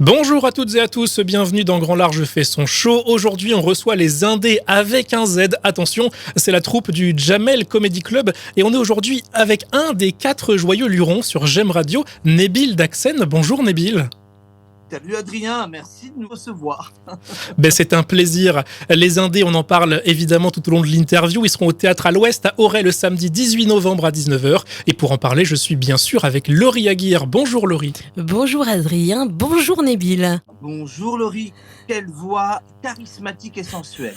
Bonjour à toutes et à tous, bienvenue dans Grand Large fait son show. Aujourd'hui, on reçoit les Indés avec un Z. Attention, c'est la troupe du Jamel Comedy Club et on est aujourd'hui avec un des 4 joyeux lurons sur J'aime Radio, Nebil Daxen. Bonjour Nebil. Salut Adrien, merci de nous recevoir. C'est un plaisir. Les Indés, on en parle évidemment tout au long de l'interview. Ils seront au Théâtre à l'Ouest à Auray le samedi 18 novembre à 19h. Et pour en parler, je suis bien sûr avec Laurie Aguirre. Bonjour Laurie. Bonjour Adrien, bonjour Nebil. Bonjour Laurie, quelle voix charismatique et sensuelle.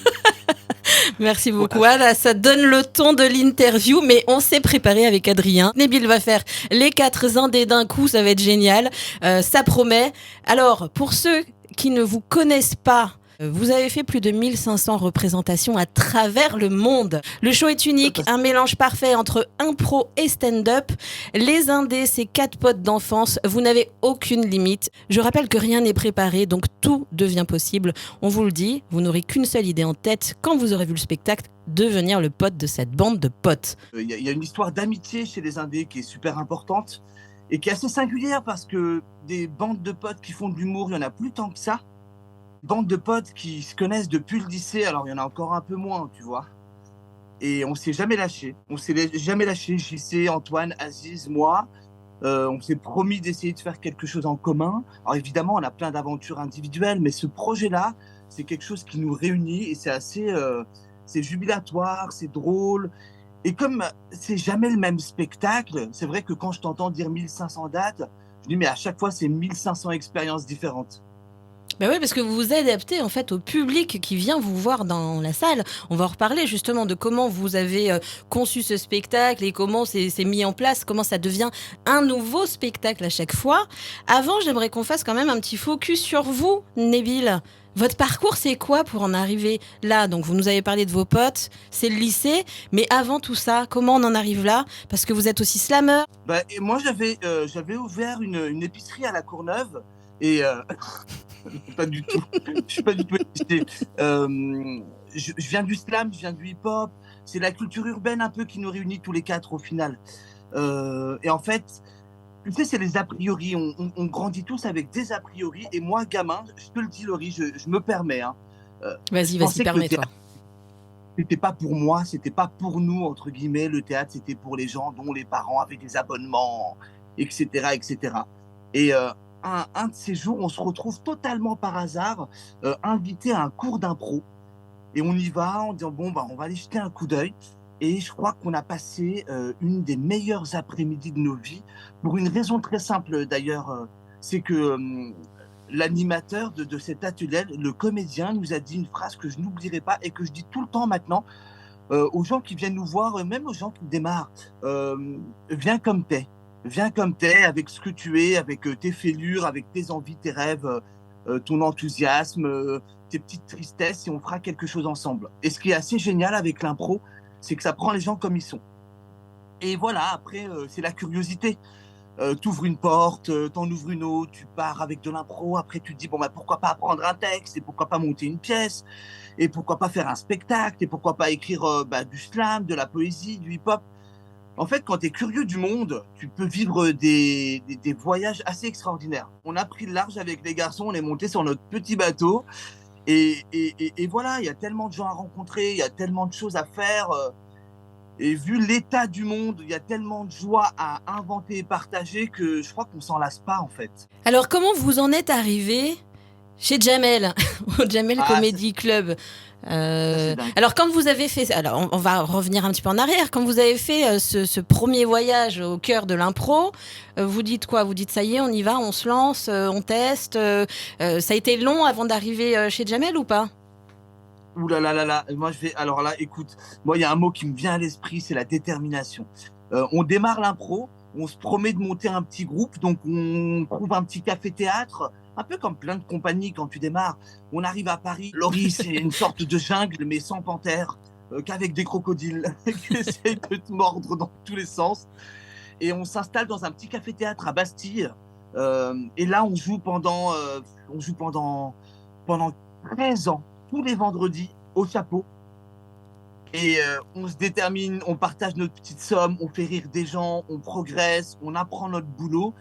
Merci beaucoup. Voilà, ça donne le ton de l'interview, mais on s'est préparé avec Adrien. Nebil va faire les 4 Indés d'un coup, ça va être génial. Ça promet. Alors, pour ceux qui ne vous connaissent pas, vous avez fait plus de 1500 représentations à travers le monde. Le show est unique, un mélange parfait entre impro et stand-up. Les Indés, c'est 4 potes d'enfance. Vous n'avez aucune limite. Je rappelle que rien n'est préparé, donc tout devient possible. On vous le dit, vous n'aurez qu'une seule idée en tête quand vous aurez vu le spectacle, devenir le pote de cette bande de potes. Il y a une histoire d'amitié chez les Indés qui est super importante et qui est assez singulière parce que des bandes de potes qui font de l'humour, il n'y en a plus tant que ça. Bande de potes qui se connaissent depuis le lycée, alors il y en a encore un peu moins, tu vois. Et on s'est jamais lâché. JC, Antoine, Aziz, moi. On s'est promis d'essayer de faire quelque chose en commun. Alors évidemment, on a plein d'aventures individuelles, mais ce projet-là, c'est quelque chose qui nous réunit et c'est assez, c'est jubilatoire, c'est drôle. Et comme c'est jamais le même spectacle, c'est vrai que quand je t'entends dire 1500 dates, je dis mais à chaque fois c'est 1500 expériences différentes. Ben oui, parce que vous vous adaptez en fait au public qui vient vous voir dans la salle. On va en reparler justement de comment vous avez conçu ce spectacle et comment c'est mis en place, comment ça devient un nouveau spectacle à chaque fois. Avant, j'aimerais qu'on fasse quand même un petit focus sur vous, Nebil. Votre parcours, c'est quoi pour en arriver là? Donc, vous nous avez parlé de vos potes, c'est le lycée, mais avant tout ça, comment on en arrive là? Parce que vous êtes aussi slammer. Et moi, j'avais ouvert une épicerie à La Courneuve et pas du tout. Je suis pas du tout excité. Je viens du slam, je viens du hip-hop. C'est la culture urbaine un peu qui nous réunit tous les 4 au final. Et en fait, tu sais, c'est les a priori. On grandit tous avec des a priori. Et moi, gamin, je te le dis, Laurie, je me permets. Vas-y, permets-toi. C'était pas pour moi, c'était pas pour nous, entre guillemets. Le théâtre, c'était pour les gens dont les parents avaient des abonnements, etc., etc. Et un de ces jours, on se retrouve totalement par hasard invité à un cours d'impro. Et on y va en disant, bon, on va aller jeter un coup d'œil. Et je crois qu'on a passé une des meilleures après-midi de nos vies, pour une raison très simple d'ailleurs, c'est que l'animateur de cet atelier, le comédien, nous a dit une phrase que je n'oublierai pas et que je dis tout le temps maintenant aux gens qui viennent nous voir, même aux gens qui démarrent. Viens comme t'es. Viens comme t'es, avec ce que tu es, avec tes fêlures, avec tes envies, tes rêves, ton enthousiasme, tes petites tristesses, et on fera quelque chose ensemble. Et ce qui est assez génial avec l'impro, c'est que ça prend les gens comme ils sont. Et voilà, après, c'est la curiosité. T'ouvres une porte, t'en ouvres une autre, tu pars avec de l'impro, après tu te dis, pourquoi pas apprendre un texte, et pourquoi pas monter une pièce, et pourquoi pas faire un spectacle, et pourquoi pas écrire du slam, de la poésie, du hip-hop. En fait, quand tu es curieux du monde, tu peux vivre des voyages assez extraordinaires. On a pris le large avec les garçons, on est monté sur notre petit bateau. Et voilà, il y a tellement de gens à rencontrer, il y a tellement de choses à faire. Et vu l'état du monde, il y a tellement de joie à inventer et partager que je crois qu'on s'en lasse pas en fait. Alors, comment vous en êtes arrivé chez Jamel, au Jamel Comedy Club? Alors quand vous avez fait, alors on va revenir un petit peu en arrière, quand vous avez fait ce premier voyage au cœur de l'impro, vous dites quoi? Vous dites ça y est, on y va, on se lance, on teste. Ça a été long avant d'arriver chez Jamel ou pas? Ouh là là là là, moi alors là, écoute, moi il y a un mot qui me vient à l'esprit, c'est la détermination. On démarre l'impro, on se promet de monter un petit groupe, donc on trouve un petit café-théâtre, un peu comme plein de compagnies quand tu démarres. On arrive à Paris, Laurie, c'est une sorte de jungle, mais sans panthères, qu'avec des crocodiles qui essayent de te mordre dans tous les sens. Et on s'installe dans un petit café-théâtre à Bastille. Et là, on joue pendant 13 ans, tous les vendredis, au chapeau. Et on se détermine, on partage notre petite somme, on fait rire des gens, on progresse, on apprend notre boulot.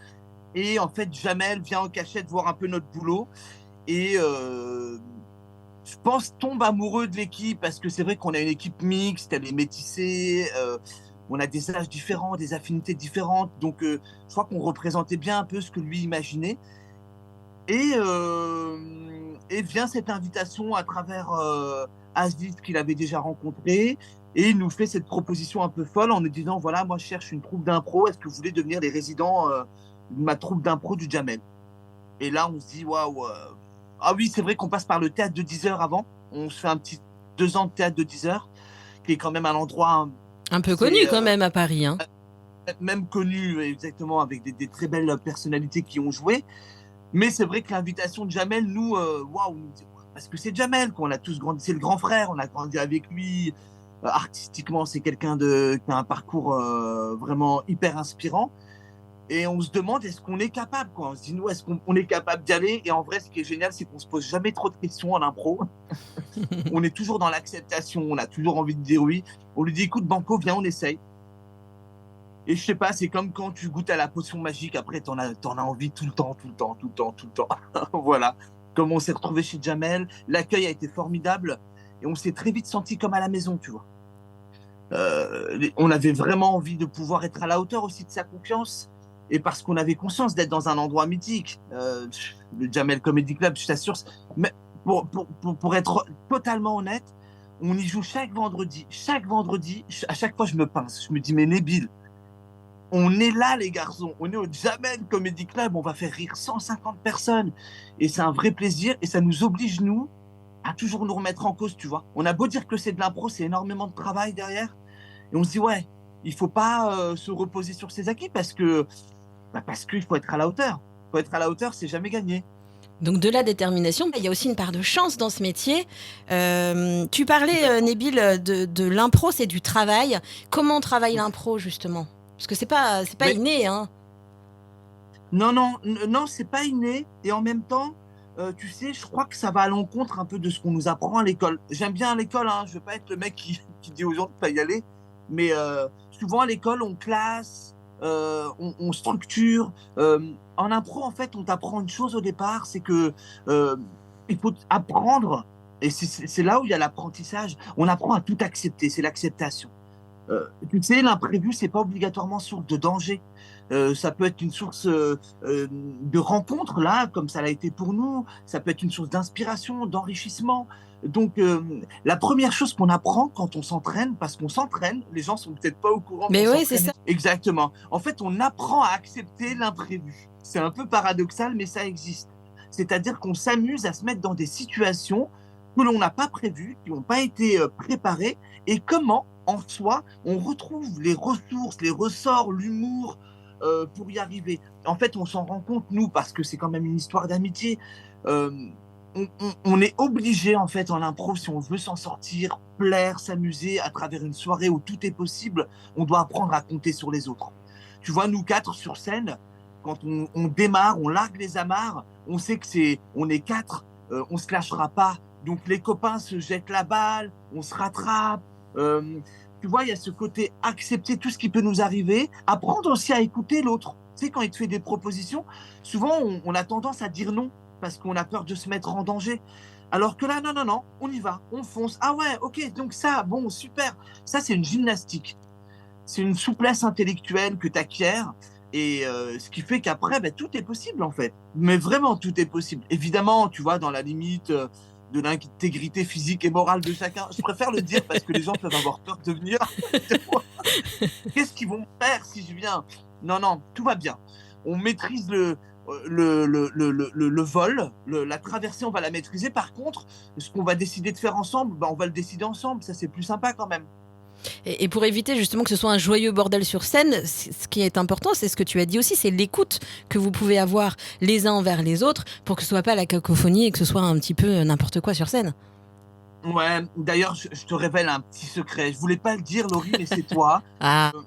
Et en fait, Jamel vient en cachette voir un peu notre boulot. Et je pense tombe amoureux de l'équipe parce que c'est vrai qu'on a une équipe mixte, elle est métissée, on a des âges différents, des affinités différentes. Donc, je crois qu'on représentait bien un peu ce que lui imaginait. Et vient cette invitation à travers Aziz qu'il avait déjà rencontré. Et il nous fait cette proposition un peu folle en nous disant, voilà, moi je cherche une troupe d'impro, est-ce que vous voulez devenir les résidents de ma troupe d'impro du Jamel? Et là, on se dit, waouh, ah oui, c'est vrai qu'on passe par le théâtre de 10 heures avant. On se fait un petit 2 ans de théâtre de 10 heures, qui est quand même un endroit... Un peu connu quand même à Paris. Hein. Même connu, exactement, avec des très belles personnalités qui ont joué. Mais c'est vrai que l'invitation de Jamel, nous, waouh, parce que c'est Jamel, qu'on a tous grandi, c'est le grand frère, on a grandi avec lui. Artistiquement, c'est quelqu'un qui a un parcours vraiment hyper inspirant. Et on se demande, est-ce qu'on est capable, quoi. On se dit, nous, est-ce qu'on est capable d'y aller? Et en vrai, ce qui est génial, c'est qu'on se pose jamais trop de questions en impro. On est toujours dans l'acceptation, on a toujours envie de dire oui. On lui dit, écoute, Banco, viens, on essaye. Et je sais pas, c'est comme quand tu goûtes à la potion magique, après, t'en as envie tout le temps. Voilà. Comme on s'est retrouvé chez Jamel, l'accueil a été formidable. Et on s'est très vite senti comme à la maison, tu vois. On avait vraiment envie de pouvoir être à la hauteur aussi de sa confiance. Et parce qu'on avait conscience d'être dans un endroit mythique. Le Jamel Comedy Club, je t'assure. Mais pour être totalement honnête, on y joue chaque vendredi. Chaque vendredi, à chaque fois, je me pince. Je me dis, mais Nabil, on est là, les garçons. On est au Jamel Comedy Club. On va faire rire 150 personnes. Et c'est un vrai plaisir. Et ça nous oblige, nous, à toujours nous remettre en cause, tu vois. On a beau dire que c'est de l'impro, c'est énormément de travail derrière. Et on se dit, ouais, il faut pas se reposer sur ses acquis parce qu'il faut être à la hauteur. Il faut être à la hauteur, c'est jamais gagné. Donc de la détermination, il y a aussi une part de chance dans ce métier. Tu parlais, Nabil, de l'impro, c'est du travail. Comment on travaille l'impro, justement? Parce que c'est pas inné, hein. Non, c'est pas inné. Et en même temps, tu sais, je crois que ça va à l'encontre un peu de ce qu'on nous apprend à l'école. J'aime bien à l'école, hein, je veux pas être le mec qui dit aux gens de pas y aller. Mais souvent à l'école, on classe, on structure. En impro, en fait, on t'apprend une chose au départ, c'est que il faut apprendre, et c'est là où il y a l'apprentissage. On apprend à tout accepter, c'est l'acceptation. Tu sais, l'imprévu, c'est pas obligatoirement source de danger. Ça peut être une source de rencontre, là, comme ça l'a été pour nous. Ça peut être une source d'inspiration, d'enrichissement. Donc, la première chose qu'on apprend quand on s'entraîne, parce qu'on s'entraîne, les gens sont peut-être pas au courant. Mais oui, c'est ça. Exactement. En fait, on apprend à accepter l'imprévu. C'est un peu paradoxal, mais ça existe. C'est-à-dire qu'on s'amuse à se mettre dans des situations que l'on n'a pas prévues, qui n'ont pas été préparées, et comment, en soi, on retrouve les ressources, les ressorts, l'humour pour y arriver. En fait, on s'en rend compte, nous, parce que c'est quand même une histoire d'amitié. On est obligé, en fait, en impro, si on veut s'en sortir, plaire, s'amuser à travers une soirée où tout est possible, on doit apprendre à compter sur les autres. Tu vois, nous quatre sur scène, quand on démarre, on largue les amarres, on sait que on est quatre, on se lâchera pas. Donc les copains se jettent la balle, on se rattrape. Tu vois, il y a ce côté accepter tout ce qui peut nous arriver, apprendre aussi à écouter l'autre. Tu sais, quand il te fait des propositions, souvent on a tendance à dire non parce qu'on a peur de se mettre en danger. Alors que là, non, on y va, on fonce. Ah ouais, ok, donc ça, bon, super. Ça, c'est une gymnastique. C'est une souplesse intellectuelle que tu acquiers. Et ce qui fait qu'après, tout est possible en fait. Mais vraiment, tout est possible. Évidemment, tu vois, dans la limite de l'intégrité physique et morale de chacun. Je préfère le dire parce que les gens peuvent avoir peur de venir. Qu'est-ce qu'ils vont faire si je viens? Non, tout va bien. On maîtrise le vol, la traversée, on va la maîtriser. Par contre, ce qu'on va décider de faire ensemble, on va le décider ensemble. Ça, c'est plus sympa quand même. Et pour éviter justement que ce soit un joyeux bordel sur scène, ce qui est important, c'est ce que tu as dit aussi, c'est l'écoute que vous pouvez avoir les uns envers les autres pour que ce soit pas la cacophonie et que ce soit un petit peu n'importe quoi sur scène. Ouais, d'ailleurs, je te révèle un petit secret. Je voulais pas le dire, Laurie, mais c'est toi.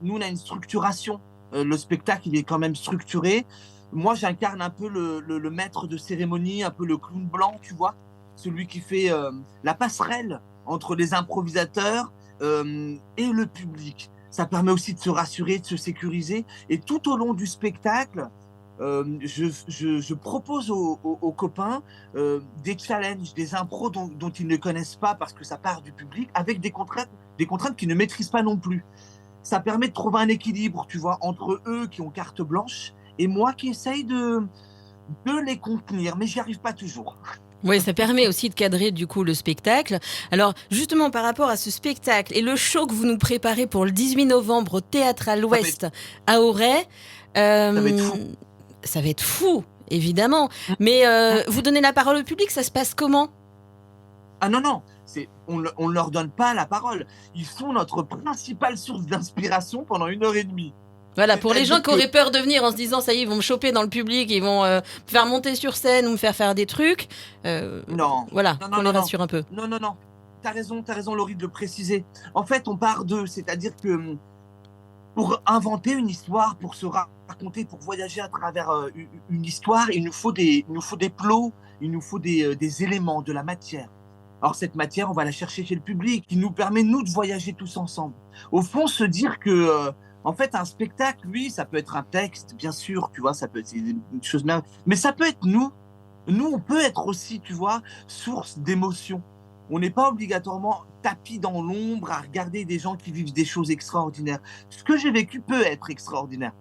Nous, on a une structuration. Le spectacle, il est quand même structuré. Moi, j'incarne un peu le maître de cérémonie, un peu le clown blanc, tu vois, celui qui fait la passerelle entre les improvisateurs et le public. Ça permet aussi de se rassurer, de se sécuriser. Et tout au long du spectacle, Je propose aux copains des challenges, des impros dont ils ne connaissent pas parce que ça part du public, avec des contraintes qu'ils ne maîtrisent pas non plus. Ça permet de trouver un équilibre, tu vois, entre eux qui ont carte blanche et moi qui essaye de les contenir, mais j'y arrive pas toujours. Oui, ça permet aussi de cadrer du coup le spectacle. Alors justement par rapport à ce spectacle et le show que vous nous préparez pour le 18 novembre au Théâtre à l'Ouest à Auray, Ça va être fou. ça va être fou, évidemment. Mais vous donnez la parole au public, ça se passe comment ? Ah non, on ne leur donne pas la parole. Ils sont notre principale source d'inspiration pendant 1h30. Voilà, pour les gens qui C'est-à-dire auraient peur de venir en se disant ça y est, ils vont me choper dans le public, ils vont me faire monter sur scène ou me faire faire des trucs. Non. Voilà, Non, qu'on les rassure un peu. Non. T'as raison, Laurie, de le préciser. En fait, on part d'eux, c'est-à-dire que pour inventer une histoire, pour se raconter, pour voyager à travers une histoire, il nous faut des plots, il nous faut des éléments, de la matière. Alors cette matière, on va la chercher chez le public, qui nous permet, nous, de voyager tous ensemble. Au fond, se dire que, en fait, un spectacle, lui, ça peut être un texte, bien sûr, tu vois, ça peut être une chose merveilleuse, mais ça peut être nous. Nous, on peut être aussi, tu vois, source d'émotions. On n'est pas obligatoirement tapis dans l'ombre à regarder des gens qui vivent des choses extraordinaires. Ce que j'ai vécu peut être extraordinaire.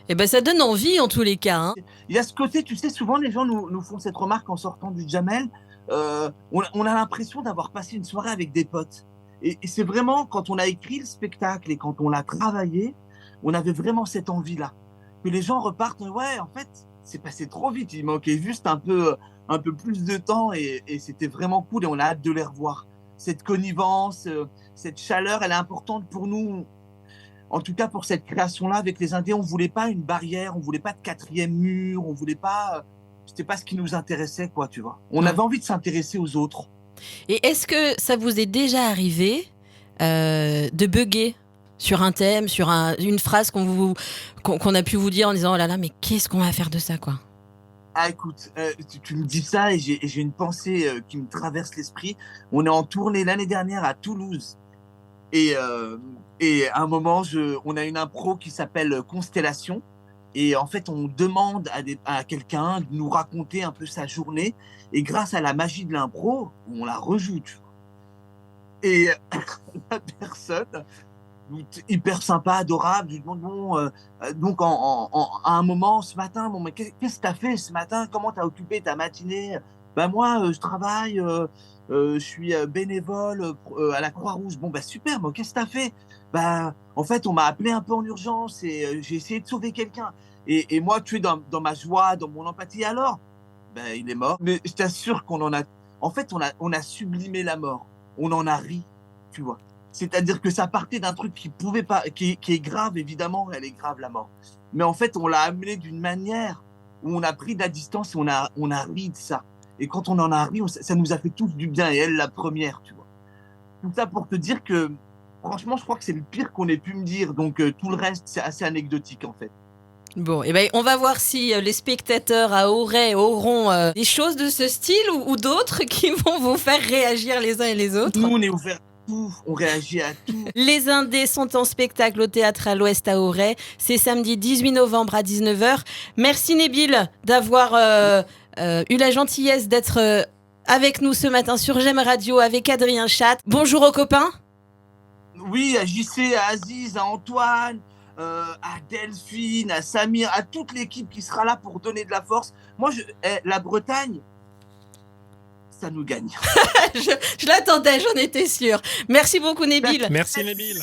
Et ben ça donne envie en tous les cas. Hein. Il y a ce côté, tu sais, souvent les gens nous font cette remarque en sortant du Jamel. On a l'impression d'avoir passé une soirée avec des potes. Et c'est vraiment, quand on a écrit le spectacle et quand on l'a travaillé, on avait vraiment cette envie-là. Que les gens repartent, ouais, en fait, c'est passé trop vite. Il manquait juste un peu plus de temps et c'était vraiment cool et on a hâte de les revoir. Cette connivence, cette chaleur, elle est importante pour nous. En tout cas, pour cette création-là, avec les Indés, on voulait pas une barrière, on voulait pas de quatrième mur, on voulait pas. C'était pas ce qui nous intéressait, quoi, tu vois. On avait envie de s'intéresser aux autres. Et est-ce que ça vous est déjà arrivé de bugger sur un thème, sur une phrase qu'on a pu vous dire en disant oh là là, mais qu'est-ce qu'on va faire de ça, quoi ? Ah, écoute, tu me dis ça et j'ai une pensée qui me traverse l'esprit. On est en tournée l'année dernière à Toulouse. Et à un moment, on a une impro qui s'appelle Constellation. Et en fait, on demande à quelqu'un de nous raconter un peu sa journée. Et grâce à la magie de l'impro, on la rejoue. Tu vois. Et la personne, hyper sympa, adorable, je lui demande, donc à un moment, ce matin, mais qu'est-ce que tu as fait ce matin ? Comment tu as occupé ta matinée ? Ben moi, je travaille, je suis bénévole à la Croix-Rouge. Bon, super, mais qu'est-ce que tu as fait ? En fait, on m'a appelé un peu en urgence et j'ai essayé de sauver quelqu'un. Et moi, tu es dans ma joie, dans mon empathie. Alors, il est mort. Mais je t'assure qu'on en a... En fait, on a sublimé la mort. On en a ri, tu vois. C'est-à-dire que ça partait d'un truc qui pouvait pas, qui est grave, évidemment, elle est grave, la mort. Mais en fait, on l'a amené d'une manière où on a pris de la distance et on a ri de ça. Et quand on en a ri, ça nous a fait tous du bien, et elle, la première, tu vois. Tout ça pour te dire que, franchement, je crois que c'est le pire qu'on ait pu me dire. Donc, tout le reste, c'est assez anecdotique, en fait. Bon, et on va voir si les spectateurs à Auray auront des choses de ce style ou d'autres qui vont vous faire réagir les uns et les autres. Nous, on est ouverts. On réagit à tout. Les Indés sont en spectacle au Théâtre à l'Ouest à Auray. C'est samedi 18 novembre à 19h. Merci Nabil d'avoir eu la gentillesse d'être avec nous ce matin sur J'aime Radio avec Adrien Chat. Bonjour aux copains. Oui, à JC, à Aziz, à Antoine, à Delphine, à Samir, à toute l'équipe qui sera là pour donner de la force. Moi, la Bretagne, ça nous gagne. je l'attendais, j'en étais sûre. Merci beaucoup, Nabil. Merci, Nabil.